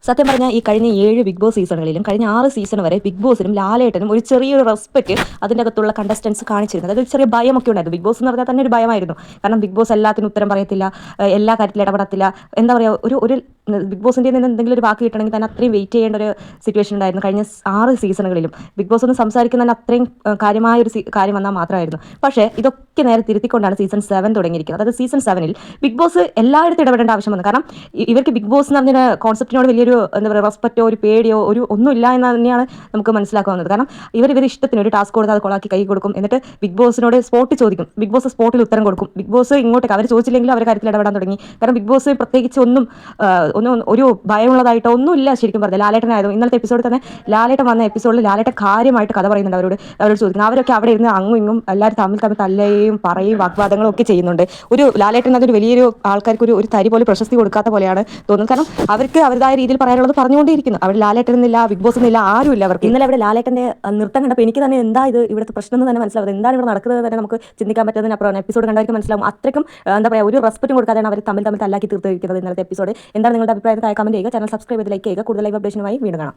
സത്യം പറഞ്ഞാൽ ഈ കഴിഞ്ഞ 7 ബിഗ് ബോസ് സീസണുകളിലും കഴിഞ്ഞ 6 സീസൺ വരെ ബിഗ് ബോസിനും ലാലേട്ടനും ഒരു ചെറിയൊരു റെസ്പെക്ട് അതിൻ്റെ അകത്തുള്ള കണ്ടസ്റ്റൻസ് കാണിച്ചിരുന്നത്. അതൊരു ചെറിയ ഭയമൊക്കെ ഉണ്ടായിരുന്നു. ബിഗ് ബോസ് എന്ന് പറഞ്ഞാൽ തന്നെ ഒരു ഭയമായിരുന്നു. കാരണം ബിഗ് ബോസ് എല്ലാത്തിനും ഉത്തരം പറയത്തില്ല, എല്ലാ കാര്യത്തിലും ഇടപെടത്തില്ല. എന്താ പറയുക, ഒരു ബിഗ് ബോസിൻ്റെ നിന്ന് എന്തെങ്കിലും ഒരു വാക്ക് കിട്ടണമെങ്കിൽ തന്നെ അത്രയും വെയിറ്റ് ചെയ്യേണ്ട ഒരു സിറ്റുവേഷൻ ഉണ്ടായിരുന്നു കഴിഞ്ഞ 6 സീസണുകളിലും. ബിഗ് ബോസ് ഒന്ന് സംസാരിക്കുന്നതിന് അത്രയും കാര്യമായ ഒരു കാര്യം വന്നാൽ മാത്രമായിരുന്നു. പക്ഷേ ഇതൊക്കെ നേരെ തിരുത്തിക്കൊണ്ടാണ് സീസൺ 7 തുടങ്ങിയിരിക്കുന്നത്. അതായത് സീസൺ 7-ൽ ബിഗ് ബോസ് എല്ലായിടത്തും ഇടപെടേണ്ട ആവശ്യം വന്നു. കാരണം ഇവർക്ക് ബിഗ് ബോസ് എന്ന് പറഞ്ഞ കോൺസെപ്റ്റിനോട് വലിയൊരു എന്താ പറയുക റെസ്പെക്റ്റോ ഒരു പേടിയോ ഒന്നുമില്ല എന്ന് തന്നെയാണ് നമുക്ക് മനസ്സിലാക്കാവുന്നത്. കാരണം ഇവർ ഇഷ്ടത്തിന് ഒരു ടാസ്ക് കൊടുത്താൽ അത് കൊളാക്കി കൈ കൊടുക്കും. എന്നിട്ട് ബിഗ് ബോസിനോട് സ്പോട്ട് ചോദിക്കും, ബിഗ് ബോസ് സ്പോട്ടിൽ ഉത്തരം കൊടുക്കും. ബിഗ് ബോസ് ഇങ്ങോട്ടേക്ക് അവർ ചോദിച്ചില്ലെങ്കിലും അവർ കാര്യത്തിൽ ഇടപെടാൻ തുടങ്ങി. കാരണം ബിഗ് ബോസ് പ്രത്യേകിച്ച് ഒന്നും ഒരു ഭയമുള്ളതായിട്ടോ ഒന്നുമില്ല. ശരിക്കും പറഞ്ഞാൽ ലാലേട്ടനായിരുന്നു ഇന്നലത്തെ എപ്പിസോഡിൽ തന്നെ. ലാലേട്ടൻ വന്ന എപ്പിസോഡിൽ ലാലേട്ടൻ കാര്യമായിട്ട് കഥ പറയുന്നുണ്ട്. അവരോട് ചോദിക്കുന്നത്. അവരൊക്കെ അവിടെ ഇരുന്ന് അങ്ങും ഇങ്ങും എല്ലാവരും തമ്മിൽ തല്ലുകയും പറയും വാഗ്വാദങ്ങളും ഒക്കെ ചെയ്യുന്നുണ്ട്. ഒരു ലാലേട്ടൻ അതൊരു വലിയൊരു ആൾക്കാർക്ക് ഒരു തരി പോലും പ്രശസ്തി കൊടുക്കാത്ത പോലെയാണ് തോന്നുന്നത്. കാരണം അവർക്ക് അവരുടേതായ രീതിയിൽ പറയാനുള്ളത് പറഞ്ഞുകൊണ്ടേയിരിക്കുന്നു. അവിടെ ലാലേട്ടൻ എന്നില്ല, ബിഗ് ബോസ് എന്നില്ല, ആരുമില്ല അവർക്ക്. ഇന്നലെ അവിടെ ലാലേട്ടൻ്റെ നൃത്തം കണ്ടപ്പോൾ എനിക്ക് തന്നെ എന്താ ഇത് ഇവിടുത്തെ പ്രശ്നം എന്ന് തന്നെ മനസ്സിലാവുന്നത്. എന്താണ് ഇവിടെ നടക്കുന്നത് തന്നെ നമുക്ക് ചിന്തിക്കാൻ പറ്റുന്നതിനപ്പുറമാണ്. എപ്പിസോഡ് കണ്ടായിരിക്കും മനസ്സിലാവും. അത്രയ്ക്കും എന്താ പറയുക ഒരു റെസ്പെക്റ്റും കൊടുക്കാതെയാണ് അവർ തമ്മിൽ തല്ലാക്കി തീർത്തിരിക്കുന്നത് ഇന്നലത്തെ എപ്പിസോഡ്. എന്താണ് നിങ്ങളുടെ അഭിപ്രായത്തിൽ കമന്റ് ചെയ്യുക. ചാനൽ സബ്സ്ക്രൈബ് ചെയ്ത് ലൈക്ക് ചെയ്യുക. കൂടുതൽ ലൈവ് അപ്ഡേഷനുമായി വീണ്ടും കാണാം.